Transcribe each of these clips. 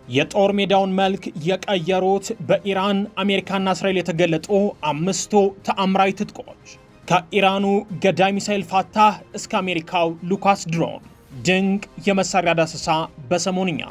የጦር ሜዳውን መልክ የቀየሩት በኢራን አሜሪካና እስራኤል የተገለጡ 5 ተአምራዊ ትጥቆች ከኢራኑ ገዳይ ሚሳኤል ፋታህ እስከ አሜሪካው ሉካስ ድሮን ድንቅ የመሳሪያ ዳሰሳ በሰሞንኛ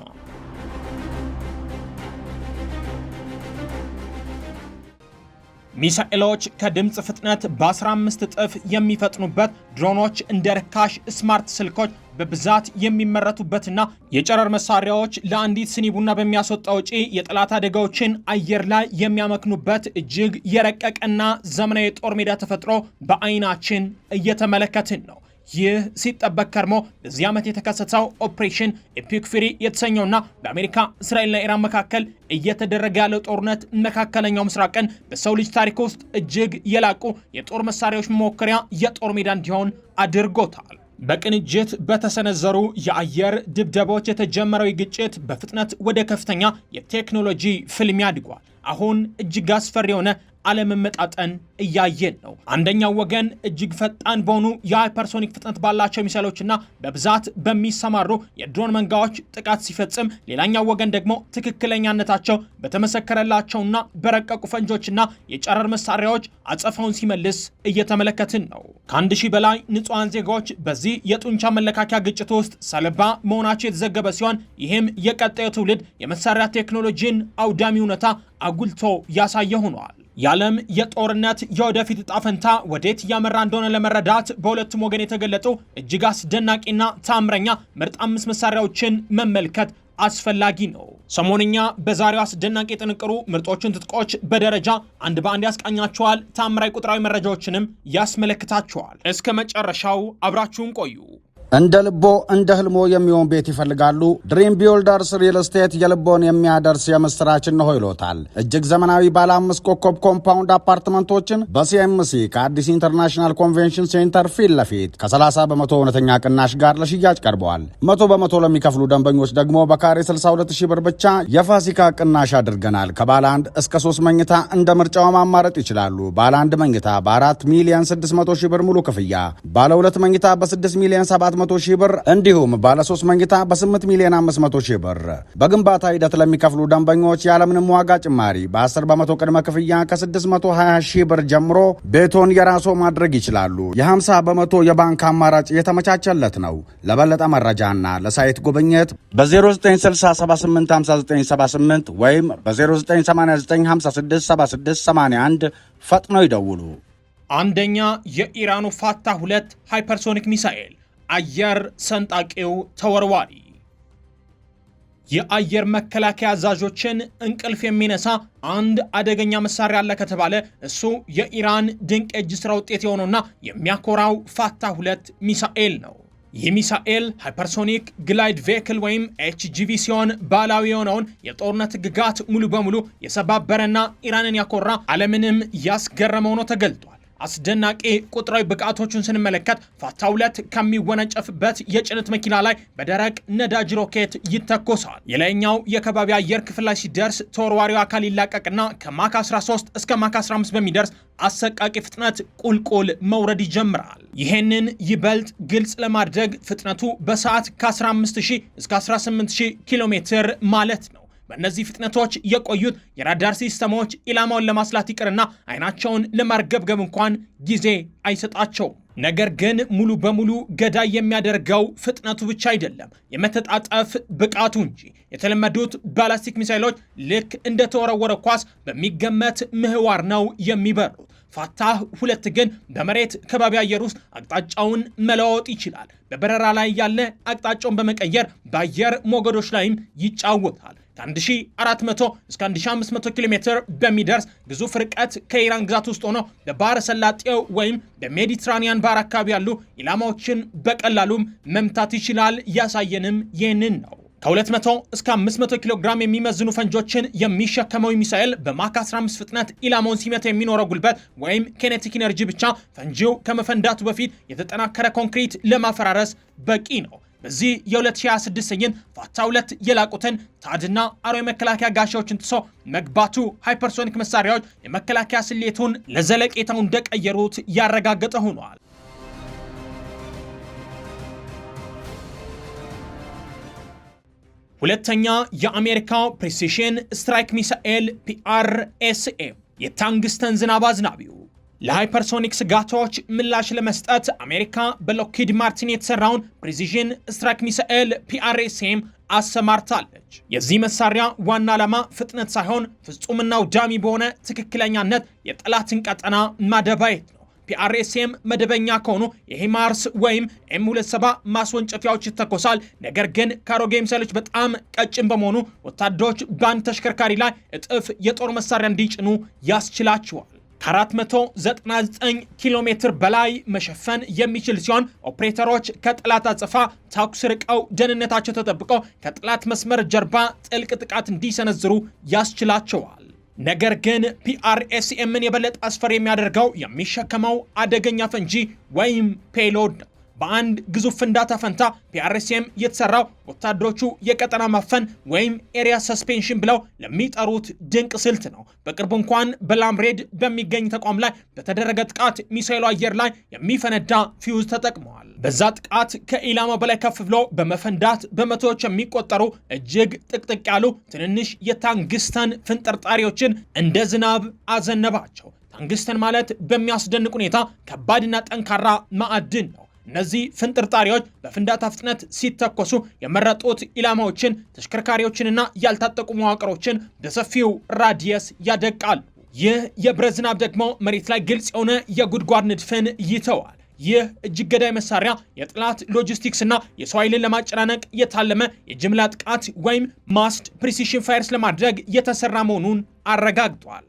ሚሳኤሎች ከድምጽ ፍጥነት በ15 እጥፍ የሚፈጥኑበት ድሮኖች እንደ ርካሽ ስማርት ስልኮች በብዛት የሚመረቱበትና የጨረር መሳሪያዎች ለአንዲት ስኒ ቡና በሚያስወጣ ወጪ የጠላት አደጋዎችን አየር ላይ የሚያመክኑበት እጅግ የረቀቀና ዘመናዊ የጦር ሜዳ ተፈጥሮ በአይናችን እየተመለከትን ነው። ይህ ሲጠበቅ ከርሞ በዚህ ዓመት የተከሰተው ኦፕሬሽን ኤፒክ ፉሪ የተሰኘውና በአሜሪካ እስራኤልና ኢራን መካከል እየተደረገ ያለው ጦርነት መካከለኛው ምስራቅን በሰው ልጅ ታሪክ ውስጥ እጅግ የላቁ የጦር መሳሪያዎች መሞከሪያ የጦር ሜዳ እንዲሆን አድርጎታል። በቅንጅት በተሰነዘሩ የአየር ድብደባዎች የተጀመረው ግጭት በፍጥነት ወደ ከፍተኛ የቴክኖሎጂ ፍልሚያ አድጓል። አሁን እጅግ አስፈሪ የሆነ አለመመጣጠን እያየን ነው። አንደኛው ወገን እጅግ ፈጣን በሆኑ የሃይፐርሶኒክ ፍጥነት ባላቸው ሚሳይሎችና በብዛት በሚሰማሩ የድሮን መንጋዎች ጥቃት ሲፈጽም፣ ሌላኛው ወገን ደግሞ ትክክለኛነታቸው በተመሰከረላቸውና በረቀቁ ፈንጆችና የጨረር መሳሪያዎች አጸፋውን ሲመልስ እየተመለከትን ነው። ከ1000 በላይ ንጹሐን ዜጋዎች በዚህ የጡንቻ መለካኪያ ግጭት ውስጥ ሰለባ መሆናቸው የተዘገበ ሲሆን ይህም የቀጣዩ ትውልድ የመሳሪያ ቴክኖሎጂን አውዳሚ እውነታ አጉልቶ ያሳየ ሆኗል። የዓለም የጦርነት የወደፊት ዕጣ ፈንታ ወዴት እያመራ እንደሆነ ለመረዳት በሁለቱም ወገን የተገለጡ እጅግ አስደናቂና ታምረኛ ምርጥ 5 መሳሪያዎችን መመልከት አስፈላጊ ነው። ሰሞንኛ በዛሬው አስደናቂ ጥንቅሩ ምርጦችን ትጥቆች በደረጃ አንድ በአንድ ያስቃኛቸዋል። ታምራዊ ቁጥራዊ መረጃዎችንም ያስመለክታቸዋል። እስከ መጨረሻው አብራችሁን ቆዩ። እንደ ልቦ እንደ ህልሞ የሚሆን ቤት ይፈልጋሉ? ድሪም ቢልደርስ ሪል ስቴት የልቦን የሚያደርስ የምስራች ነው ይሎታል። እጅግ ዘመናዊ ባለ 5 ኮከብ ኮምፓውንድ አፓርትመንቶችን በሲኤምሲ ከአዲስ ኢንተርናሽናል ኮንቬንሽን ሴንተር ፊት ለፊት ከ30 በመቶ እውነተኛ ቅናሽ ጋር ለሽያጭ ቀርበዋል። 100 በመቶ ለሚከፍሉ ደንበኞች ደግሞ በካሬ 62,000 ብር ብቻ የፋሲካ ቅናሽ አድርገናል። ከባለ 1 እስከ 3 መኝታ እንደ ምርጫው ማማረጥ ይችላሉ። ባለ 1 መኝታ በ4 ሚሊዮን 600 ሺህ ብር ሙሉ ክፍያ፣ ባለ 2 መኝታ በ6 ሚሊዮን 700 ሺህ ብር እንዲሁም ባለ 3 መኝታ በ8 ሚሊዮን 500 ሺህ ብር። በግንባታ ሂደት ለሚከፍሉ ደንበኞች ያለምንም ዋጋ ጭማሪ በ10 በመቶ ቅድመ ክፍያ ከ620 ሺህ ብር ጀምሮ ቤቶን የራስዎ ማድረግ ይችላሉ። የ50 በመቶ የባንክ አማራጭ የተመቻቸለት ነው። ለበለጠ መረጃና ለሳይት ጉብኝት በ0960785978 ወይም በ0989567681 ፈጥነው ይደውሉ። አንደኛ የኢራኑ ፋታህ 2 ሃይፐርሶኒክ ሚሳኤል አየር ሰንጣቂው ተወርዋሪ። የአየር መከላከያ አዛዦችን እንቅልፍ የሚነሳ አንድ አደገኛ መሳሪያ አለ ከተባለ እሱ የኢራን ድንቅ የእጅ ስራ ውጤት የሆነውና የሚያኮራው ፋታህ 2 ሚሳኤል ነው። ይህ ሚሳኤል ሃይፐርሶኒክ ግላይድ ቬክል ወይም ኤችጂቪ ሲሆን ባህላዊ የሆነውን የጦርነት ግጋት ሙሉ በሙሉ የሰባበረና ኢራንን ያኮራ ዓለምንም ያስገረመ ሆኖ ተገልጧል። አስደናቂ ቁጥራዊ ብቃቶቹን ስንመለከት ፋታህ 2 ከሚወነጨፍበት የጭነት መኪና ላይ በደረቅ ነዳጅ ሮኬት ይተኮሳል። የላይኛው የከባቢ አየር ክፍል ላይ ሲደርስ ተወርዋሪው አካል ይላቀቅና ከማክ 13 እስከ ማክ 15 በሚደርስ አሰቃቂ ፍጥነት ቁልቁል መውረድ ይጀምራል። ይህንን ይበልጥ ግልጽ ለማድረግ ፍጥነቱ በሰዓት ከ15000 እስከ 18000 ኪሎ ሜትር ማለት ነው። በእነዚህ ፍጥነቶች የቆዩት የራዳር ሲስተሞች ኢላማውን ለማስላት ይቅርና አይናቸውን ለማርገብገብ እንኳን ጊዜ አይሰጣቸውም። ነገር ግን ሙሉ በሙሉ ገዳይ የሚያደርገው ፍጥነቱ ብቻ አይደለም፣ የመተጣጠፍ ብቃቱ እንጂ። የተለመዱት ባላስቲክ ሚሳይሎች ልክ እንደተወረወረ ኳስ በሚገመት ምህዋር ነው የሚበሩት። ፋታህ 2 ግን በመሬት ከባቢ አየር ውስጥ አቅጣጫውን መለዋወጥ ይችላል። በበረራ ላይ ያለ አቅጣጫውን በመቀየር በአየር ሞገዶች ላይም ይጫወታል። ከ1400 እስከ 1500 ኪሎ ሜትር በሚደርስ ግዙፍ ርቀት ከኢራን ግዛት ውስጥ ሆኖ በባህረ ሰላጤው ወይም በሜዲትራኒያን ባህር አካባቢ ያሉ ኢላማዎችን በቀላሉም መምታት ይችላል። ያሳየንም ይህንን ነው። ከ200 እስከ 500 ኪሎ ግራም የሚመዝኑ ፈንጆችን የሚሸከመው ሚሳኤል በማክ 15 ፍጥነት ኢላማውን ሲመታ የሚኖረው ጉልበት ወይም ኬኔቲክ ኢነርጂ ብቻ ፈንጂው ከመፈንዳቱ በፊት የተጠናከረ ኮንክሪት ለማፈራረስ በቂ ነው። በዚህ የ2026 ትዕይንት ፋታህ 2 የላቁትን ታድና አሮ የመከላከያ ጋሻዎችን ጥሶ መግባቱ ሃይፐርሶኒክ መሳሪያዎች የመከላከያ ስሌቱን ለዘለቄታው እንደቀየሩት ያረጋገጠ ሆኗል። ሁለተኛ የአሜሪካው ፕሪሲሽን ስትራይክ ሚሳኤል PRSM የታንግስተን ዝናብ አዝናቢው ለሃይፐርሶኒክ ስጋቶች ምላሽ ለመስጠት አሜሪካ በሎክሂድ ማርቲን የተሰራውን ፕሪሲሽን ስትራይክ ሚሳኤል PRSM አሰማርታለች። የዚህ መሳሪያ ዋና ዓላማ ፍጥነት ሳይሆን ፍጹምና ውዳሚ በሆነ ትክክለኛነት የጠላትን ቀጠና ማደባየት ነው። PRSM መደበኛ ከሆኑ የሂማርስ ወይም M27 ማስወንጨፊያዎች ይተኮሳል። ነገር ግን ከአሮጌ ሚሳይሎች በጣም ቀጭን በመሆኑ ወታደሮች በአንድ ተሽከርካሪ ላይ እጥፍ የጦር መሳሪያ እንዲጭኑ ያስችላቸዋል። ከ499 ኪሎ ሜትር በላይ መሸፈን የሚችል ሲሆን ኦፕሬተሮች ከጠላት አጸፋ ተኩስ ርቀው ደህንነታቸው ተጠብቀው ከጠላት መስመር ጀርባ ጥልቅ ጥቃት እንዲሰነዝሩ ያስችላቸዋል። ነገር ግን PRSMን የበለጠ አስፈሪ የሚያደርገው የሚሸከመው አደገኛ ፈንጂ ወይም ፔሎድ ነው። በአንድ ግዙፍ ፍንዳታ ፈንታ PRSM የተሰራው ወታደሮቹ የቀጠና ማፈን ወይም ኤሪያ ሰስፔንሽን ብለው ለሚጠሩት ድንቅ ስልት ነው። በቅርቡ እንኳን በላምሬድ በሚገኝ ተቋም ላይ በተደረገ ጥቃት ሚሳኤሉ አየር ላይ የሚፈነዳ ፊውዝ ተጠቅመዋል። በዛ ጥቃት ከኢላማ በላይ ከፍ ብሎ በመፈንዳት በመቶዎች የሚቆጠሩ እጅግ ጥቅጥቅ ያሉ ትንንሽ የታንግስተን ፍንጥርጣሪዎችን እንደ ዝናብ አዘነባቸው። ታንግስተን ማለት በሚያስደንቅ ሁኔታ ከባድና ጠንካራ ማዕድን ነው። እነዚህ ፍንጥርጣሪዎች በፍንዳታ ፍጥነት ሲተኮሱ የመረጡት ኢላማዎችን፣ ተሽከርካሪዎችንና ያልታጠቁ መዋቅሮችን በሰፊው ራዲየስ ያደቃሉ። ይህ የብረት ዝናብ ደግሞ መሬት ላይ ግልጽ የሆነ የጉድጓድ ንድፍን ይተዋል። ይህ እጅግ ገዳይ መሳሪያ የጠላት ሎጂስቲክስና የሰው ኃይልን ለማጨናነቅ የታለመ የጅምላ ጥቃት ወይም ማስድ ፕሪሲሽን ፋየርስ ለማድረግ የተሰራ መሆኑን አረጋግጧል።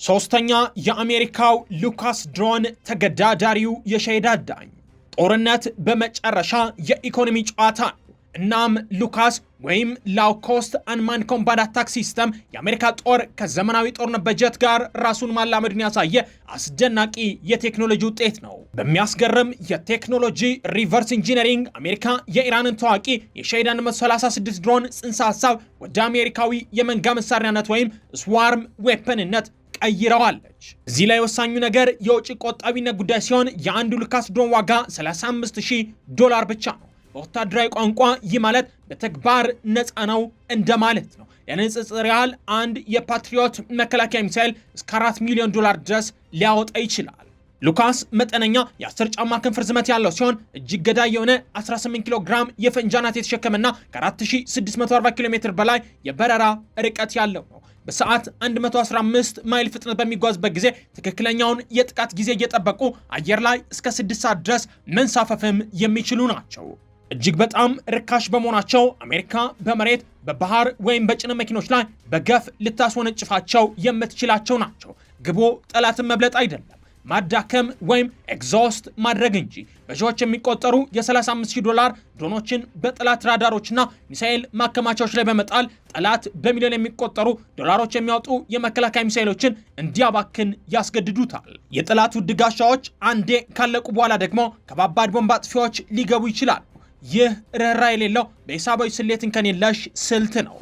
ሶስተኛ የአሜሪካው ሉካስ ድሮን ተገዳዳሪው የሸሄድ አዳኝ። ጦርነት በመጨረሻ የኢኮኖሚ ጨዋታ ነው። እናም ሉካስ ወይም ላው ኮስት አንማን ኮምባት አታክ ሲስተም የአሜሪካ ጦር ከዘመናዊ ጦርነት በጀት ጋር ራሱን ማላመድን ያሳየ አስደናቂ የቴክኖሎጂ ውጤት ነው። በሚያስገርም የቴክኖሎጂ ሪቨርስ ኢንጂነሪንግ አሜሪካ የኢራንን ታዋቂ የሸሄድ 136 ድሮን ጽንሰ ሐሳብ ወደ አሜሪካዊ የመንጋ መሳሪያነት ወይም ስዋርም ዌፐንነት ቀይረዋለች። እዚህ ላይ ወሳኙ ነገር የውጭ ቆጣቢነት ጉዳይ ሲሆን የአንዱ ሉካስ ድሮን ዋጋ $35,000 ብቻ ነው። በወታደራዊ ቋንቋ ይህ ማለት በተግባር ነፃ ነው እንደማለት ነው። ለንጽጽር ያህል አንድ የፓትሪዮት መከላከያ ሚሳኤል እስከ $4 ሚሊዮን ድረስ ሊያወጣ ይችላል። ሉካስ መጠነኛ የ10 ጫማ ክንፍ ርዝመት ያለው ሲሆን እጅግ ገዳይ የሆነ 18 ኪሎ ግራም የፈንጂ አናት የተሸከመና ከ4640 ኪሎ ሜትር በላይ የበረራ ርቀት ያለው ነው። በሰዓት 115 ማይል ፍጥነት በሚጓዝበት ጊዜ ትክክለኛውን የጥቃት ጊዜ እየጠበቁ አየር ላይ እስከ 6 ሰዓት ድረስ መንሳፈፍም የሚችሉ ናቸው። እጅግ በጣም ርካሽ በመሆናቸው አሜሪካ በመሬት በባህር ወይም በጭነት መኪኖች ላይ በገፍ ልታስወነጭፋቸው የምትችላቸው ናቸው። ግቡ ጠላትን መብለጥ አይደለም፣ ማዳከም ወይም ኤግዞስት ማድረግ እንጂ። በሺዎች የሚቆጠሩ $35,000 ድሮኖችን በጠላት ራዳሮችና ሚሳኤል ማከማቻዎች ላይ በመጣል ጠላት በሚሊዮን የሚቆጠሩ ዶላሮች የሚያወጡ የመከላከያ ሚሳኤሎችን እንዲያባክን ያስገድዱታል። የጠላት ውድ ጋሻዎች አንዴ ካለቁ በኋላ ደግሞ ከባባድ ቦምብ አጥፊዎች ሊገቡ ይችላሉ። ይህ ርኅራ የሌለው በሂሳባዊ ስሌት እንከን የለሽ ስልት ነው።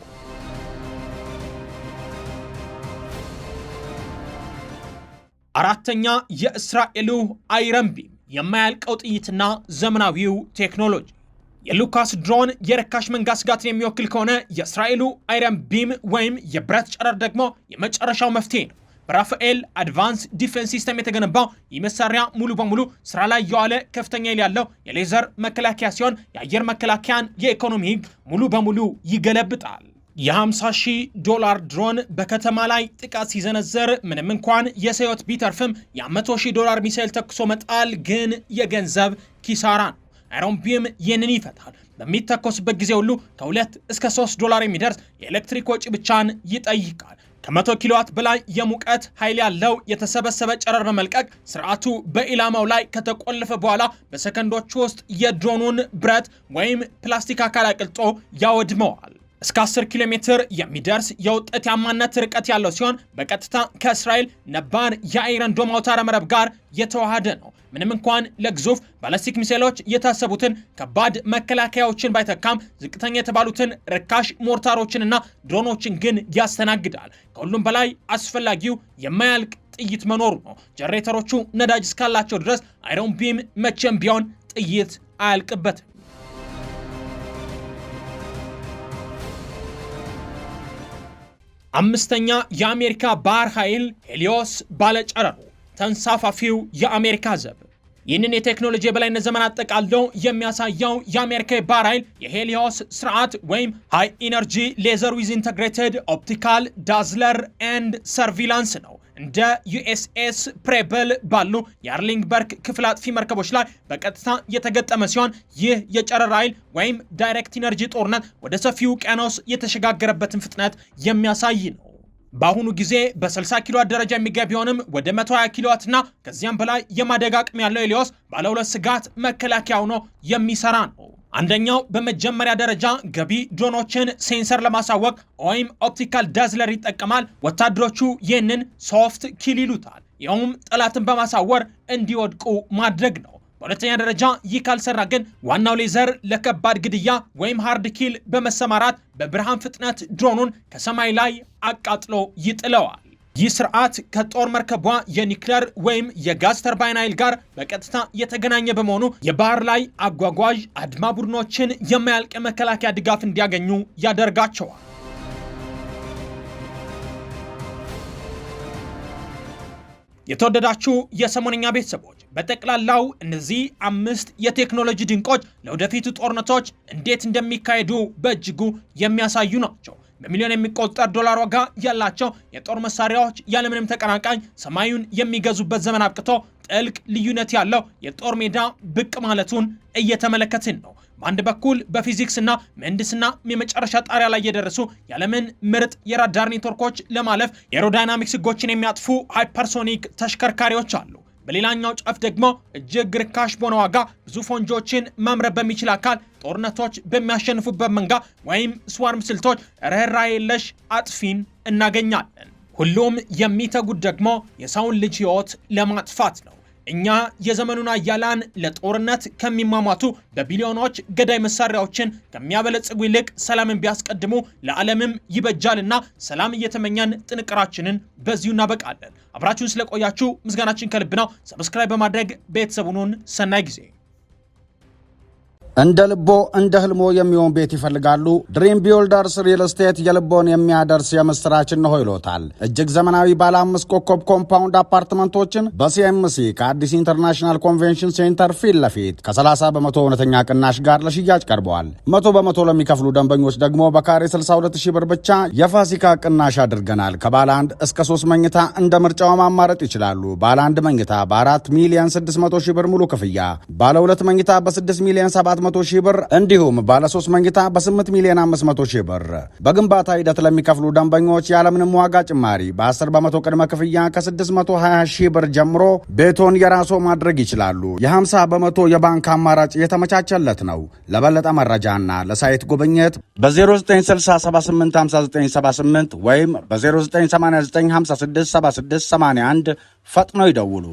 አራተኛ የእስራኤሉ አይረን ቢም የማያልቀው ጥይትና ዘመናዊው ቴክኖሎጂ። የሉካስ ድሮን የርካሽ መንጋ ስጋትን የሚወክል ከሆነ የእስራኤሉ አይረን ቢም ወይም የብረት ጨረር ደግሞ የመጨረሻው መፍትሄ ነው። በራፋኤል አድቫንስ ዲፌንስ ሲስተም የተገነባው ይህ መሳሪያ ሙሉ በሙሉ ስራ ላይ የዋለ ከፍተኛ ኃይል ያለው የሌዘር መከላከያ ሲሆን የአየር መከላከያን የኢኮኖሚ ሕግ ሙሉ በሙሉ ይገለብጣል። $50,000 ድሮን በከተማ ላይ ጥቃት ሲዘነዘር ምንም እንኳን የሰው ሕይወት ቢተርፍም $100,000 ሚሳኤል ተኩሶ መጣል ግን የገንዘብ ኪሳራ ነው። አይረን ቢም ይህንን ይፈታል። በሚተኮስበት ጊዜ ሁሉ ከ2 እስከ $3 የሚደርስ የኤሌክትሪክ ወጪ ብቻን ይጠይቃል። ከ100 ኪሎዋት በላይ የሙቀት ኃይል ያለው የተሰበሰበ ጨረር በመልቀቅ ስርዓቱ በኢላማው ላይ ከተቆለፈ በኋላ በሰከንዶች ውስጥ የድሮኑን ብረት ወይም ፕላስቲክ አካል አቅልጦ ያወድመዋል። እስከ 10 ኪሎ ሜትር የሚደርስ የውጤታማነት ርቀት ያለው ሲሆን በቀጥታ ከእስራኤል ነባር የአይረን ዶም አውታረ መረብ ጋር የተዋሃደ ነው። ምንም እንኳን ለግዙፍ ባላስቲክ ሚሳኤሎች የታሰቡትን ከባድ መከላከያዎችን ባይተካም ዝቅተኛ የተባሉትን ርካሽ ሞርታሮችንና ድሮኖችን ግን ያስተናግዳል። ከሁሉም በላይ አስፈላጊው የማያልቅ ጥይት መኖሩ ነው። ጀነሬተሮቹ ነዳጅ እስካላቸው ድረስ አይረን ቢም መቼም ቢሆን ጥይት አያልቅበትም። አምስተኛ የአሜሪካ ባህር ኃይል ሄሊዮስ ባለጨረሩ ተንሳፋፊው የአሜሪካ ዘብ። ይህንን የቴክኖሎጂ የበላይነት ዘመን አጠቃሎ የሚያሳየው የአሜሪካ ባህር ኃይል የሄሊዮስ ስርዓት ወይም ሃይ ኢነርጂ ሌዘር ዊዝ ኢንተግሬትድ ኦፕቲካል ዳዝለር ኤንድ ሰርቪላንስ ነው። እንደ ዩኤስኤስ ፕሬብል ባሉ የአርሊንግበርግ ክፍል አጥፊ መርከቦች ላይ በቀጥታ የተገጠመ ሲሆን ይህ የጨረር ኃይል ወይም ዳይሬክት ኢነርጂ ጦርነት ወደ ሰፊው ውቅያኖስ የተሸጋገረበትን ፍጥነት የሚያሳይ ነው። በአሁኑ ጊዜ በ60 ኪሎዋት ደረጃ የሚገኝ ቢሆንም ወደ 120 ኪሎዋት እና ከዚያም በላይ የማደግ አቅም ያለው ሄሊዮስ ባለ 2 ስጋት መከላከያ ሆኖ የሚሰራ ነው። አንደኛው በመጀመሪያ ደረጃ ገቢ ድሮኖችን ሴንሰር ለማሳወቅ ወይም ኦፕቲካል ዳዝለር ይጠቀማል። ወታደሮቹ ይህንን ሶፍት ኪል ይሉታል። ይኸውም ጠላትን በማሳወር እንዲወድቁ ማድረግ ነው። በሁለተኛ ደረጃ ይህ ካልሰራ ግን ዋናው ሌዘር ለከባድ ግድያ ወይም ሃርድ ኪል በመሰማራት በብርሃን ፍጥነት ድሮኑን ከሰማይ ላይ አቃጥሎ ይጥለዋል። ይህ ስርዓት ከጦር መርከቧ የኒክለር ወይም የጋዝ ተርባይን ኃይል ጋር በቀጥታ የተገናኘ በመሆኑ የባህር ላይ አጓጓዥ አድማ ቡድኖችን የማያልቅ መከላከያ ድጋፍ እንዲያገኙ ያደርጋቸዋል። የተወደዳችሁ የሰሞነኛ ቤተሰቦች በጠቅላላው እነዚህ 5 የቴክኖሎጂ ድንቆች ለወደፊቱ ጦርነቶች እንዴት እንደሚካሄዱ በእጅጉ የሚያሳዩ ናቸው። በሚሊዮን የሚቆጠር ዶላር ዋጋ ያላቸው የጦር መሳሪያዎች ያለምንም ተቀናቃኝ ሰማዩን የሚገዙበት ዘመን አብቅቶ ጥልቅ ልዩነት ያለው የጦር ሜዳ ብቅ ማለቱን እየተመለከትን ነው። በአንድ በኩል በፊዚክስና ምህንድስና የመጨረሻ ጣሪያ ላይ የደረሱ የዓለምን ምርጥ የራዳር ኔትወርኮች ለማለፍ የኤሮዳይናሚክስ ሕጎችን የሚያጥፉ ሃይፐርሶኒክ ተሽከርካሪዎች አሉ። በሌላኛው ጫፍ ደግሞ እጅግ ርካሽ በሆነ ዋጋ ብዙ ፈንጂዎችን መምረብ በሚችል አካል ጦርነቶች በሚያሸንፉበት መንጋ ወይም ስዋርም ስልቶች ርኅራኄ የለሽ አጥፊን እናገኛለን። ሁሉም የሚተጉት ደግሞ የሰውን ልጅ ሕይወት ለማጥፋት ነው። እኛ የዘመኑን አያላን ለጦርነት ከሚሟሟቱ በቢሊዮኖች ገዳይ መሳሪያዎችን ከሚያበለጽጉ ይልቅ ሰላምን ቢያስቀድሙ ለዓለምም ይበጃልና ሰላም እየተመኛን ጥንቅራችንን በዚሁ እናበቃለን። አብራችሁን ስለቆያችሁ ምስጋናችን ከልብ ነው። ሰብስክራይብ በማድረግ ቤተሰቡን ሰናይ ጊዜ። እንደ ልቦ እንደ ህልሞ የሚሆን ቤት ይፈልጋሉ? ድሪም ቢልደርስ ሪል ስቴት የልቦን የሚያደርስ የምስራችን ነው ይሎታል። እጅግ ዘመናዊ ባለ 5 ኮከብ ኮምፓውንድ አፓርትመንቶችን በሲኤምሲ ከአዲስ ኢንተርናሽናል ኮንቬንሽን ሴንተር ፊት ለፊት ከ30 በመቶ እውነተኛ ቅናሽ ጋር ለሽያጭ ቀርበዋል። 100 በመቶ ለሚከፍሉ ደንበኞች ደግሞ በካሬ 62000 ብር ብቻ የፋሲካ ቅናሽ አድርገናል። ከባለ 1 እስከ 3 መኝታ እንደ ምርጫው ማማረጥ ይችላሉ። ባለ 1 መኝታ በ4 ሚሊዮን 600 ሺህ ብር ሙሉ ክፍያ፣ ባለ 2 መኝታ በ6 ሚሊዮን 700 ሺህ ብር እንዲሁም ባለ 3 መኝታ በ8 ሚሊዮን 500 ሺህ ብር። በግንባታ ሂደት ለሚከፍሉ ደንበኞች ያለምንም ዋጋ ጭማሪ በ10 በመቶ ቅድመ ክፍያ ከ620 ሺህ ብር ጀምሮ ቤቶን የራስዎ ማድረግ ይችላሉ። የ50 በመቶ የባንክ አማራጭ የተመቻቸለት ነው። ለበለጠ መረጃና ለሳይት ጉብኝት በ0960785978 ወይም በ0989567681 ፈጥነው ይደውሉ።